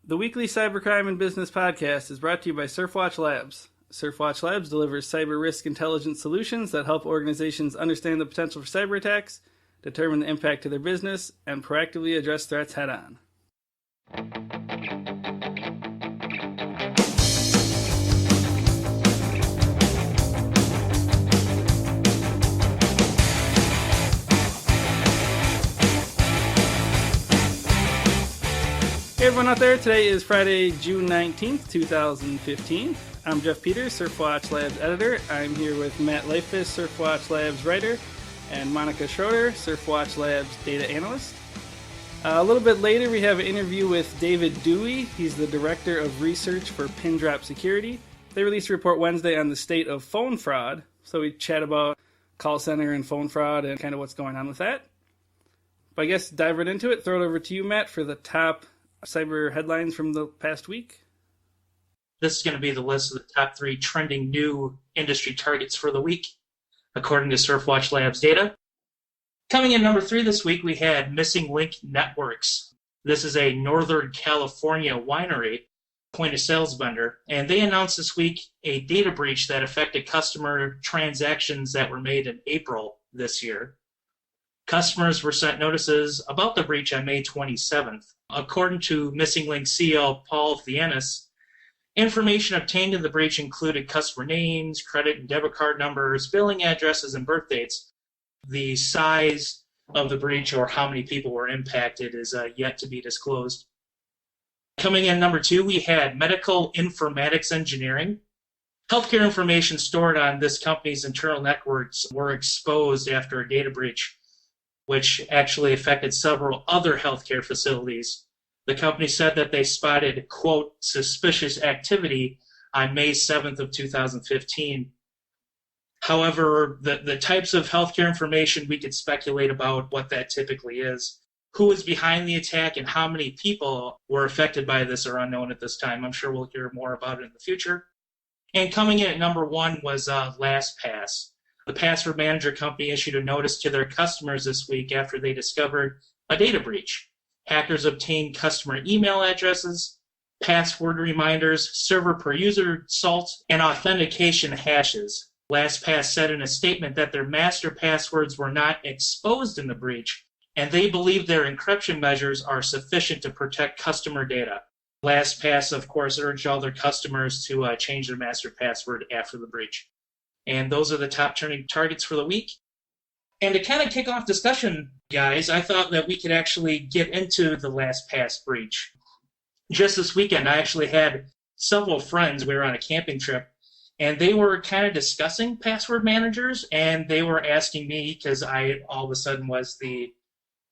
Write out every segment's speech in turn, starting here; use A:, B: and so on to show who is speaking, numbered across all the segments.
A: The weekly Cybercrime and Business podcast is brought to you by Surfwatch Labs. Surfwatch Labs delivers cyber risk intelligence solutions that help organizations understand the potential for cyber attacks, determine the impact to their business, and proactively address threats head-on. Hey everyone out there, today is Friday, June 19th, 2015. I'm Jeff Peters, Surfwatch Labs editor. I'm here with Matt Leifus, Surfwatch Labs writer, and Monica Schroeder, Surfwatch Labs data analyst. A little bit later, we have an interview with David Dewey. He's the director of research for Pindrop Security. They released a report Wednesday on the state of phone fraud, so we chat about call center and phone fraud and kind of what's going on with that. But I guess dive right into it. Throw it over to you, Matt, for the top cyber headlines from the past week.
B: This is going to be the list of the top 3 trending new industry targets for the week, according to Surfwatch Labs data. Coming in number 3 this week, we had Missing Link Networks. This is a Northern California winery, point-of-sales vendor, and they announced this week a data breach that affected customer transactions that were made in April this year. Customers were sent notices about the breach on May 27th. According to Missing Link CEO Paul Theanis, information obtained in the breach included customer names, credit and debit card numbers, billing addresses, and birth dates. The size of the breach or how many people were impacted is yet to be disclosed. Coming in number 2, we had Medical Informatics Engineering. Healthcare information stored on this company's internal networks were exposed after a data breach, which actually affected several other healthcare facilities. The company said that they spotted, quote, suspicious activity on May 7th of 2015. However, the types of healthcare information, we could speculate about what that typically is. Who is behind the attack and how many people were affected by this are unknown at this time. I'm sure we'll hear more about it in the future. And coming in at number 1 was LastPass. The password manager company issued a notice to their customers this week after they discovered a data breach. Hackers obtained customer email addresses, password reminders, server per user salts, and authentication hashes. LastPass said in a statement that their master passwords were not exposed in the breach, and they believe their encryption measures are sufficient to protect customer data. LastPass, of course, urged all their customers to change their master password after the breach. And those are the top trending targets for the week. And to kind of kick off discussion, guys, I thought that we could actually get into the LastPass breach. Just this weekend, I actually had several friends. We were on a camping trip, and they were kind of discussing password managers, and they were asking me, because I all of a sudden was the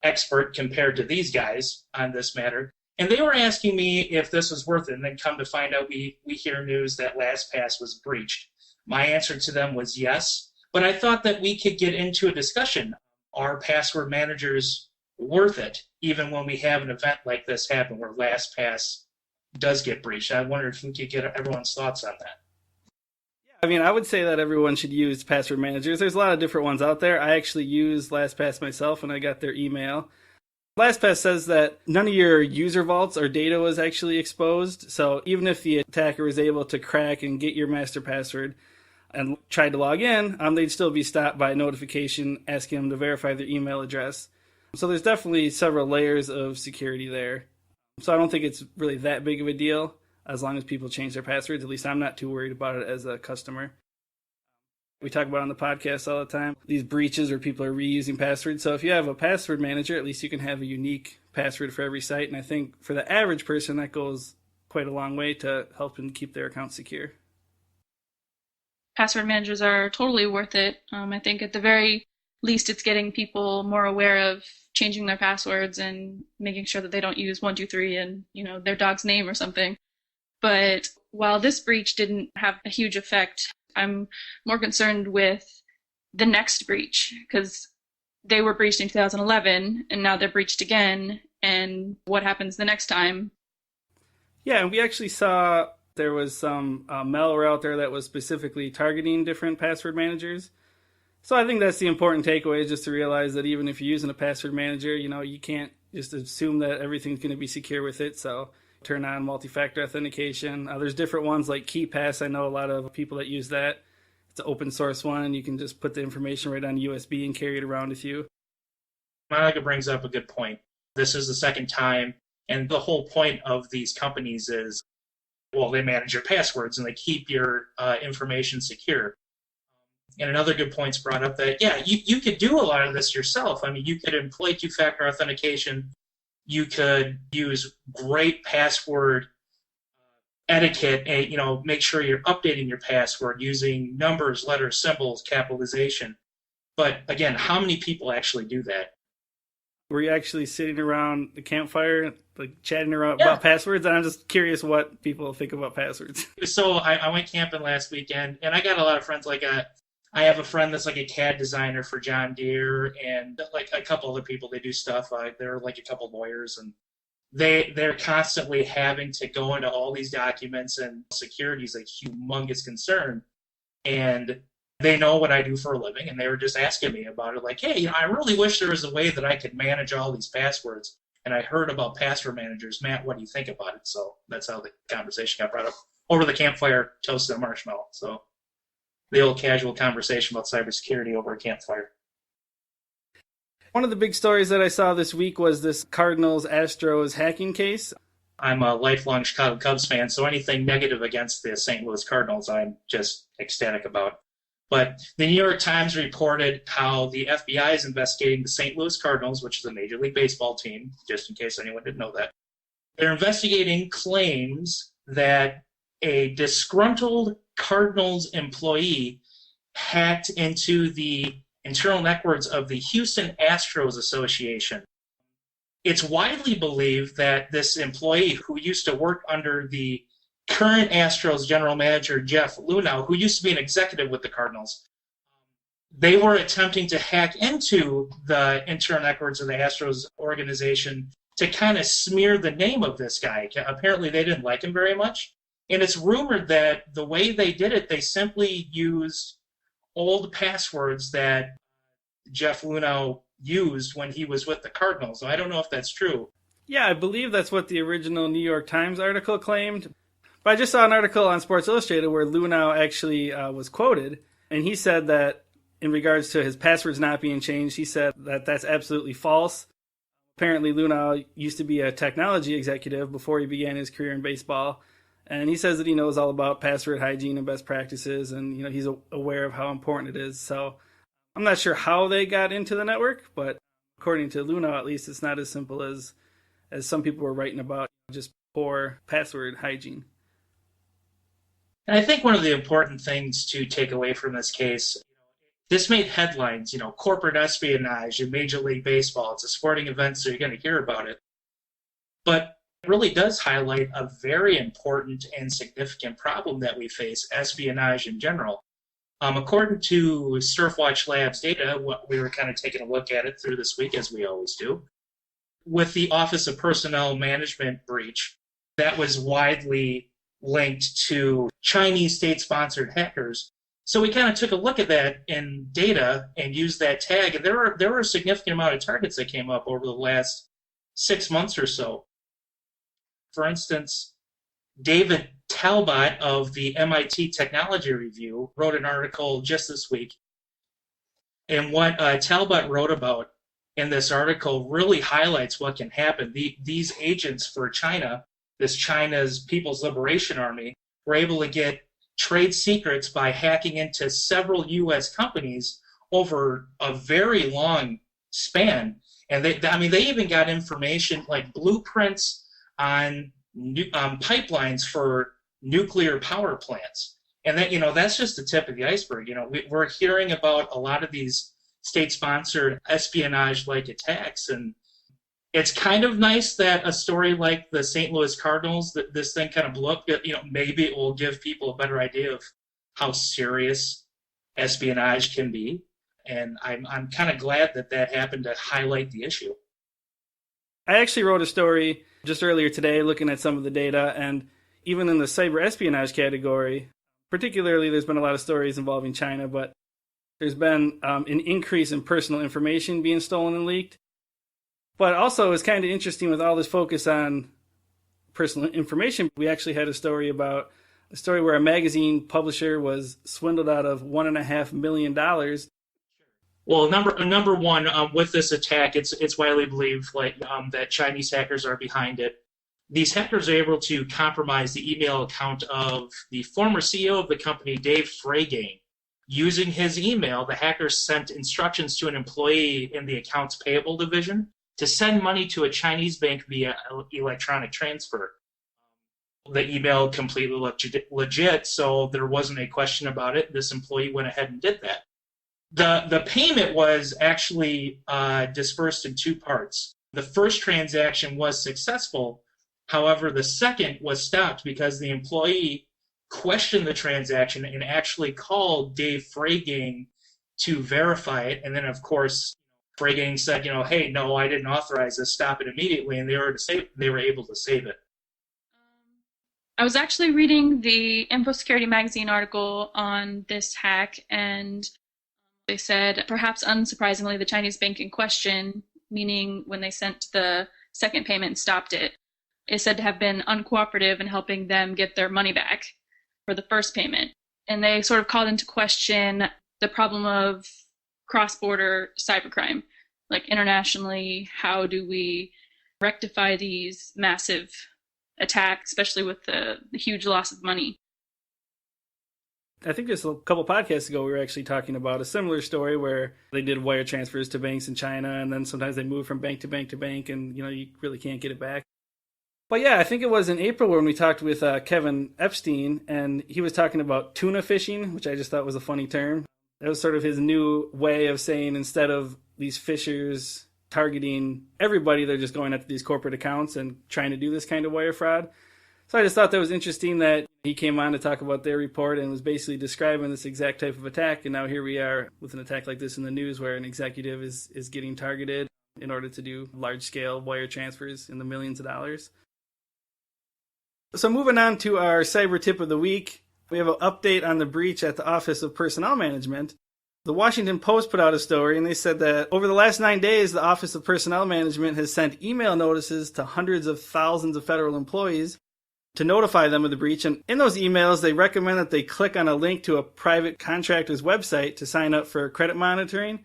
B: expert compared to these guys on this matter, and they were asking me if this was worth it, and then come to find out we hear news that LastPass was breached. My answer to them was yes, but I thought that we could get into a discussion. Are password managers worth it, even when we have an event like this happen where LastPass does get breached? I wonder if we could get everyone's thoughts on that.
A: I mean, I would say that everyone should use password managers. There's a lot of different ones out there. I actually use LastPass myself when I got their email. LastPass says that none of your user vaults or data was actually exposed. So even if the attacker was able to crack and get your master password and tried to log in, they'd still be stopped by a notification asking them to verify their email address. So there's definitely several layers of security there. So I don't think it's really that big of a deal as long as people change their passwords. At least I'm not too worried about it as a customer. We talk about on the podcast all the time, these breaches where people are reusing passwords. So if you have a password manager, at least you can have a unique password for every site. And I think for the average person, that goes quite a long way to helping keep their account secure.
C: Password managers are totally worth it. I think at the very least, it's getting people more aware of changing their passwords and making sure that they don't use 123 and, their dog's name or something. But while this breach didn't have a huge effect, I'm more concerned with the next breach, because they were breached in 2011 and now they're breached again. And what happens the next time?
A: Yeah, and we actually saw there was some malware out there that was specifically targeting different password managers. So I think that's the important takeaway, is just to realize that even if you're using a password manager, you can't just assume that everything's going to be secure with it. So turn on multi-factor authentication. There's different ones like KeyPass. I know a lot of people that use that. It's an open source one, and you can just put the information right on USB and carry it around with you.
B: Monica brings up a good point. This is the second time, and the whole point of these companies is, well, they manage your passwords and they keep your information secure. And another good point's brought up that, yeah, you could do a lot of this yourself. I mean, you could employ two-factor authentication. You could use great password etiquette and, make sure you're updating your password using numbers, letters, symbols, capitalization. But again, how many people actually do that?
A: Were you actually sitting around the campfire, like chatting around about passwords? And I'm just curious what people think about passwords.
B: So I went camping last weekend, and I got a lot of friends. I have a friend that's like a CAD designer for John Deere, and like a couple other people. They do stuff. They're like a couple lawyers, and they're constantly having to go into all these documents, and security is a humongous concern. And they know what I do for a living, and they were just asking me about it. Like, hey, I really wish there was a way that I could manage all these passwords. And I heard about password managers. Matt, what do you think about it? So that's how the conversation got brought up over the campfire, toasted a marshmallow. So the old casual conversation about cybersecurity over a campfire.
A: One of the big stories that I saw this week was this Cardinals Astros hacking case.
B: I'm a lifelong Chicago Cubs fan, so anything negative against the St. Louis Cardinals, I'm just ecstatic about. But the New York Times reported how the FBI is investigating the St. Louis Cardinals, which is a Major League Baseball team, just in case anyone didn't know that. They're investigating claims that a disgruntled Cardinals employee hacked into the internal networks of the Houston Astros Association. It's widely believed that this employee, who used to work under the current Astros general manager, Jeff Lunau, who used to be an executive with the Cardinals, they were attempting to hack into the internal networks of the Astros organization to kind of smear the name of this guy. Apparently they didn't like him very much. And it's rumored that the way they did it, they simply used old passwords that Jeff Lunau used when he was with the Cardinals. So I don't know if that's true.
A: Yeah, I believe that's what the original New York Times article claimed. But I just saw an article on Sports Illustrated where Lunau actually was quoted, and he said that in regards to his passwords not being changed, he said that that's absolutely false. Apparently, Lunau used to be a technology executive before he began his career in baseball, and he says that he knows all about password hygiene and best practices, and he's aware of how important it is. So I'm not sure how they got into the network, but according to Lunau, at least, it's not as simple as some people were writing about, just poor password hygiene.
B: And I think one of the important things to take away from this case, this made headlines, corporate espionage in Major League Baseball. It's a sporting event, so you're going to hear about it. But it really does highlight a very important and significant problem that we face, espionage in general. According to Surfwatch Labs data, what we were kind of taking a look at it through this week, as we always do, with the Office of Personnel Management breach, that was widely linked to Chinese state-sponsored hackers. So we kind of took a look at that in data and used that tag, and there were a significant amount of targets that came up over the last 6 months or so. For instance, David Talbot of the MIT Technology Review wrote an article just this week. And what Talbot wrote about in this article really highlights what can happen. These agents for China, this China's People's Liberation Army, were able to get trade secrets by hacking into several U.S. companies over a very long span. And they even got information like blueprints on pipelines for nuclear power plants. And that's just the tip of the iceberg. We're hearing about a lot of these state-sponsored espionage-like attacks, and it's kind of nice that a story like the St. Louis Cardinals, that this thing kind of blew up. Maybe it will give people a better idea of how serious espionage can be. And I'm kind of glad that happened to highlight the issue.
A: I actually wrote a story just earlier today looking at some of the data, and even in the cyber espionage category, particularly there's been a lot of stories involving China, but there's been an increase in personal information being stolen and leaked. But also it's kind of interesting with all this focus on personal information. We actually had a story where a magazine publisher was swindled out of $1.5 million.
B: Well, number one, with this attack, it's widely believed that Chinese hackers are behind it. These hackers are able to compromise the email account of the former CEO of the company, Dave Dewey. Using his email, the hackers sent instructions to an employee in the accounts payable division to send money to a Chinese bank via electronic transfer. The email completely looked legit, so there wasn't a question about it. This employee went ahead and did that. The payment was actually dispersed in two parts. The first transaction was successful. However, the second was stopped because the employee questioned the transaction and actually called Dave Dewey to verify it. And then, of course, Dewey said, hey, no, I didn't authorize this. Stop it immediately. And they were able to save it.
C: I was actually reading the Info Security Magazine article on this hack, and they said, perhaps unsurprisingly, the Chinese bank in question, meaning when they sent the second payment and stopped it, is said to have been uncooperative in helping them get their money back for the first payment. And they sort of called into question the problem of cross-border cybercrime. Like internationally, how do we rectify these massive attacks, especially with the huge loss of money?
A: I think just a couple podcasts ago, we were actually talking about a similar story where they did wire transfers to banks in China, and then sometimes they move from bank to bank to bank, and you really can't get it back. But yeah, I think it was in April when we talked with Kevin Epstein, and he was talking about tuna fishing, which I just thought was a funny term. That was sort of his new way of saying, instead of these fishers targeting everybody, they're just going after these corporate accounts and trying to do this kind of wire fraud. So I just thought that was interesting that he came on to talk about their report and was basically describing this exact type of attack. And now here we are with an attack like this in the news where an executive is getting targeted in order to do large-scale wire transfers in the millions of dollars. So moving on to our cyber tip of the week, we have an update on the breach at the Office of Personnel Management. The Washington Post put out a story, and they said that over the last 9 days, the Office of Personnel Management has sent email notices to hundreds of thousands of federal employees to notify them of the breach. And in those emails, they recommend that they click on a link to a private contractor's website to sign up for credit monitoring.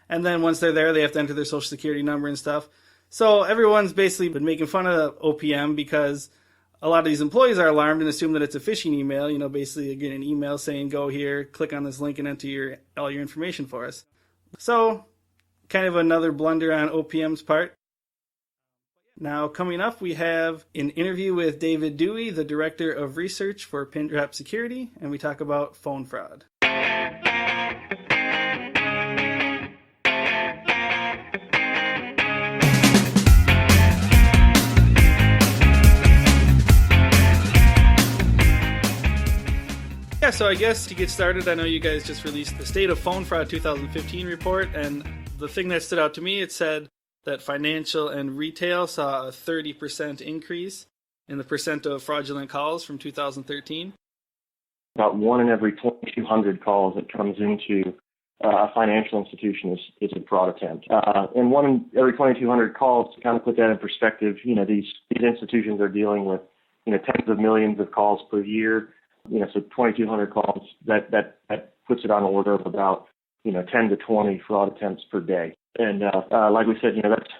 A: And then once they're there, they have to enter their social security number and stuff. So everyone's basically been making fun of OPM because a lot of these employees are alarmed and assume that it's a phishing email. Basically you get an email saying, go here, click on this link and enter all your information for us. So kind of another blunder on OPM's part. Now coming up, we have an interview with David Dewey, the Director of Research for Pindrop Security, and we talk about phone fraud. Yeah, so I guess to get started, I know you guys just released the State of Phone Fraud 2015 report, and the thing that stood out to me, it said that financial and retail saw a 30% increase in the percent of fraudulent calls from 2013.
D: About 1 in every 2,200 calls that comes into a financial institution is a fraud attempt. And 1 in every 2,200 calls, to kind of put that in perspective, these institutions are dealing with tens of millions of calls per year. So 2,200 calls, that puts it on the order of about 10 to 20 fraud attempts per day. And like we said,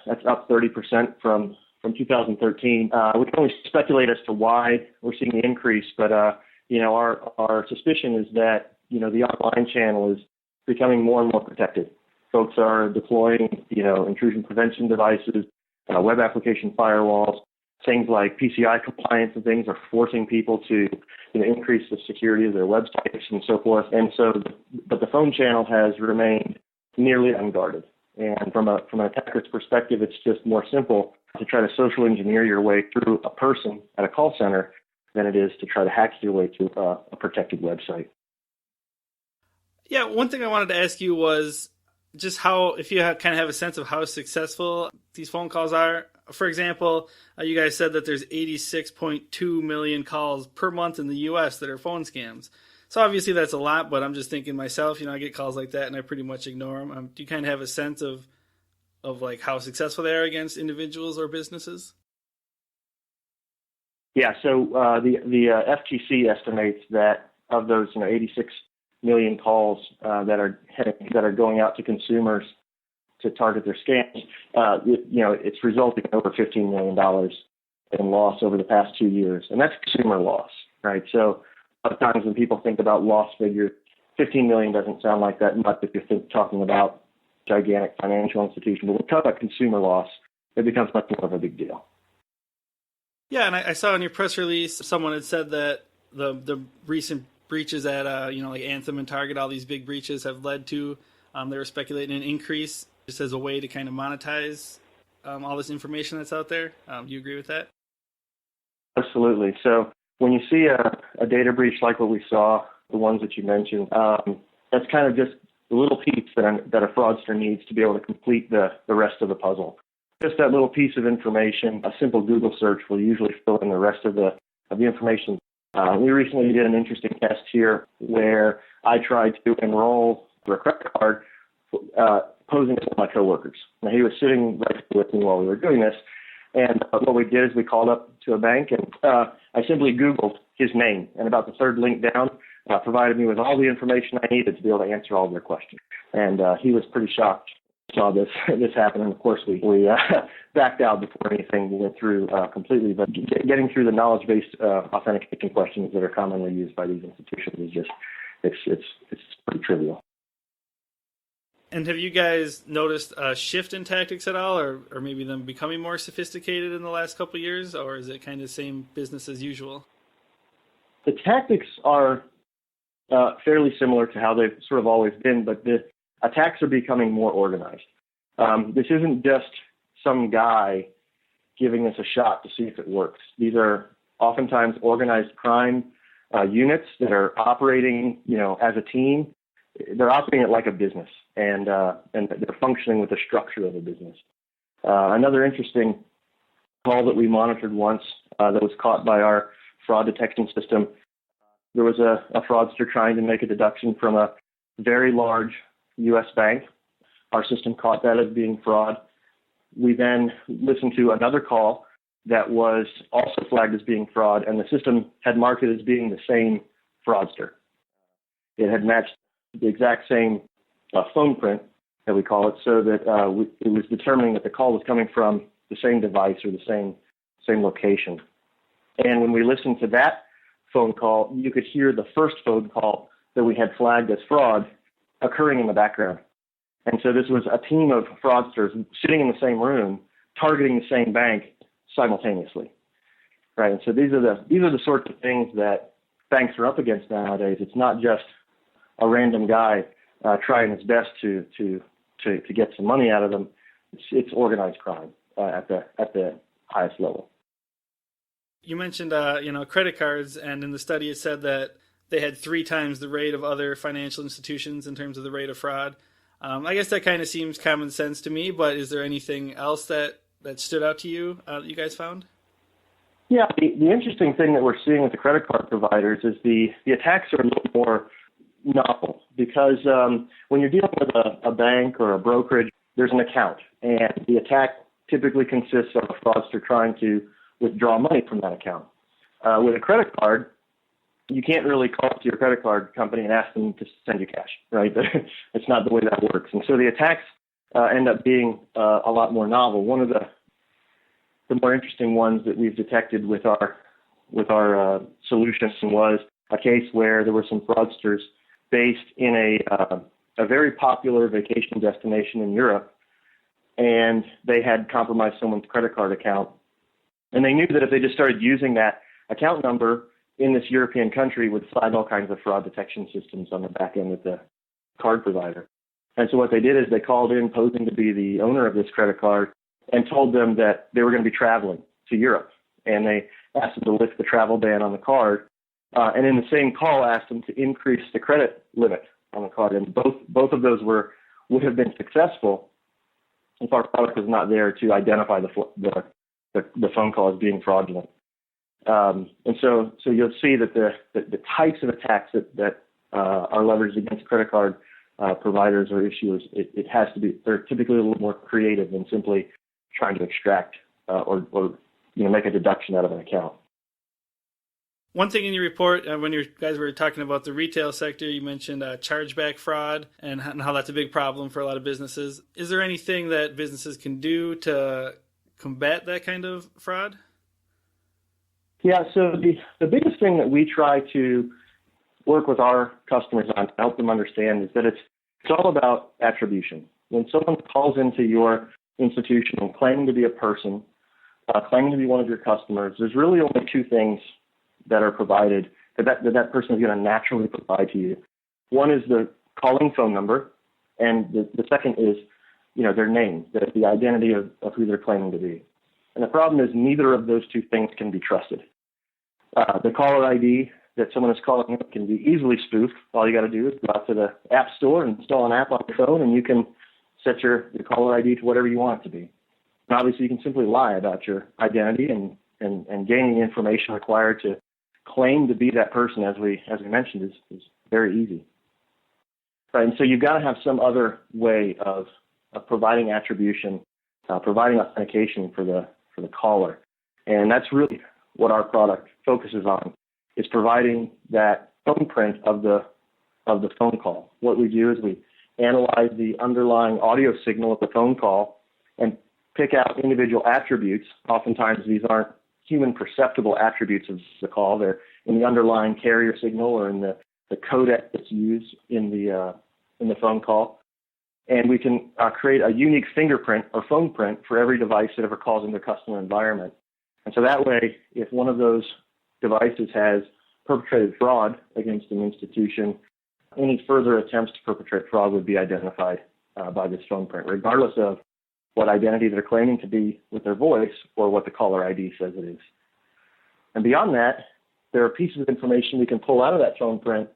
D: that's up 30% from 2013. We can only speculate as to why we're seeing the increase, but our suspicion is that the online channel is becoming more and more protected. Folks are deploying intrusion prevention devices, web application firewalls. Things like PCI compliance and things are forcing people to increase the security of their websites and so forth. And so, but the phone channel has remained nearly unguarded. And from an attacker's perspective, it's just more simple to try to social engineer your way through a person at a call center than it is to try to hack your way to a protected website.
A: Yeah, one thing I wanted to ask you was just how, if you kind of have a sense of how successful these phone calls are. For example, you guys said that there's 86.2 million calls per month in the U.S. that are phone scams. So obviously that's a lot, but I'm just thinking myself, I get calls like that and I pretty much ignore them. Do you kind of have a sense of like how successful they are against individuals or businesses?
D: Yeah, so the FTC estimates that of those 86 million calls that are going out to consumers to target their scams, it's resulting in over $15 million in loss over the past 2 years, and that's consumer loss, right? So a lot of times when people think about loss figures, 15 million doesn't sound like that much if you're talking about gigantic financial institution, but when we talk about consumer loss, it becomes much more of a big deal.
A: Yeah, and I saw in your press release someone had said that the recent breaches at like Anthem and Target, all these big breaches have led to they were speculating an increase just as a way to kind of monetize all this information that's out there. Do you agree with that?
D: Absolutely. So when you see a data breach like what we saw, the ones that you mentioned, that's kind of just the little piece that a fraudster needs to be able to complete the rest of the puzzle. Just that little piece of information, a simple Google search will usually fill in the rest of the information. We recently did an interesting test here where I tried to enroll for a credit card posing as one of my coworkers. Now, he was sitting right with me while we were doing this, and what we did is we called up to a bank, and I simply Googled his name, and about the third link down provided me with all the information I needed to be able to answer all of their questions. And he was pretty shocked. Saw this happen, and of course we backed out before anything went through completely. But getting through the knowledge-based authentication questions that are commonly used by these institutions is just it's pretty trivial.
A: And have you guys noticed a shift in tactics at all, or maybe them becoming more sophisticated in the last couple of years, or is it kind of the same business as usual?
D: The tactics are fairly similar to how they've sort of always been, but the attacks are becoming more organized. This isn't just some guy giving us a shot to see if it works. These are oftentimes organized crime units that are operating, as a team. They're operating it like a business, and they're functioning with the structure of a business. Another interesting call that we monitored once that was caught by our fraud detection system, there was a fraudster trying to make a deduction from a very large U.S. bank. Our system caught that as being fraud. We then listened to another call that was also flagged as being fraud, and the system had marked it as being the same fraudster. It had matched the exact same phone print, that we call it, so that it was determining that the call was coming from the same device or the same location. And when we listened to that phone call, you could hear the first phone call that we had flagged as fraud occurring in the background. And so this was a team of fraudsters sitting in the same room, targeting the same bank simultaneously, right? And so these are the sorts of things that banks are up against nowadays. It's not just a random guy trying his best to get some money out of them. It's organized crime at the highest level.
A: You mentioned credit cards, and in the study it said that they had 3 times the rate of other financial institutions in terms of the rate of fraud. I guess that kind of seems common sense to me, but is there anything else that stood out to you that you guys found?
D: Yeah, the interesting thing that we're seeing with the credit card providers is the attacks are a little more novel, because when you're dealing with a bank or a brokerage, there's an account, and the attack typically consists of a fraudster trying to withdraw money from that account. With a credit card, you can't really call up to your credit card company and ask them to send you cash, right? It's not the way that works. And so the attacks end up being a lot more novel. One of the more interesting ones that we've detected with our solution was a case where there were some fraudsters based in a very popular vacation destination in Europe, and they had compromised someone's credit card account. And they knew that if they just started using that account number in this European country, would flag all kinds of fraud detection systems on the back end of the card provider. And so what they did is they called in posing to be the owner of this credit card and told them that they were going to be traveling to Europe. And they asked them to lift the travel ban on the card. And in the same call, asked them to increase the credit limit on the card. And both of those would have been successful if our product was not there to identify the phone call as being fraudulent. And so you'll see that the types of attacks that are leveraged against credit card providers or issuers, it has to be, they're typically a little more creative than simply trying to extract or make a deduction out of an account.
A: One thing in your report, when you guys were talking about the retail sector, you mentioned chargeback fraud and how that's a big problem for a lot of businesses. Is there anything that businesses can do to combat that kind of fraud?
D: Yeah, so the biggest thing that we try to work with our customers on to help them understand is that it's all about attribution. When someone calls into your institution and claiming to be a person, claiming to be one of your customers, there's really only two things that are provided that person is going to naturally provide to you. One is the calling phone number, and the second is, their name, the identity of who they're claiming to be. And the problem is neither of those two things can be trusted. The caller ID that someone is calling up can be easily spoofed. All you got to do is go out to the app store and install an app on your phone, and you can set your caller ID to whatever you want it to be. And obviously, you can simply lie about your identity and gaining the information required to claim to be that person, as we mentioned, is very easy. Right, and so you've got to have some other way of providing attribution, providing authentication for the caller, and that's really what our product focuses on, is providing that phone print of the phone call. What we do is we analyze the underlying audio signal of the phone call and pick out individual attributes. Oftentimes these aren't human perceptible attributes of the call. They're in the underlying carrier signal or in the codec that's used in the phone call. And we can create a unique fingerprint or phone print for every device that ever calls into a customer environment. And so that way, if one of those devices has perpetrated fraud against an institution, any further attempts to perpetrate fraud would be identified by this phone print, regardless of what identity they're claiming to be with their voice or what the caller ID says it is. And beyond that, there are pieces of information we can pull out of that phone print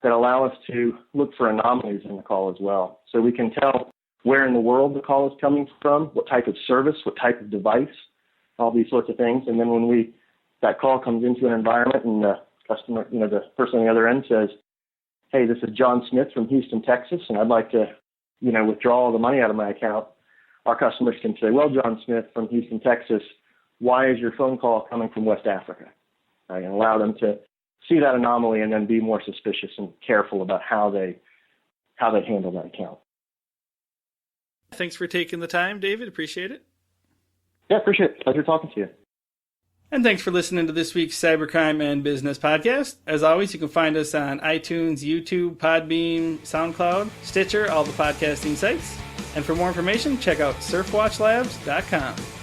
D: that allow us to look for anomalies in the call as well. So we can tell where in the world the call is coming from, what type of service, what type of device, all these sorts of things. And then when that call comes into an environment and the customer, the person on the other end says, "Hey, this is John Smith from Houston, Texas, and I'd like to, withdraw all the money out of my account," our customers can say, "Well, John Smith from Houston, Texas, why is your phone call coming from West Africa?" Right? And allow them to see that anomaly and then be more suspicious and careful about how they handle that account.
A: Thanks for taking the time, David. Appreciate it.
D: Yeah, appreciate it. Pleasure talking to you.
A: And thanks for listening to this week's Cybercrime and Business Podcast. As always, you can find us on iTunes, YouTube, Podbean, SoundCloud, Stitcher, all the podcasting sites. And for more information, check out surfwatchlabs.com.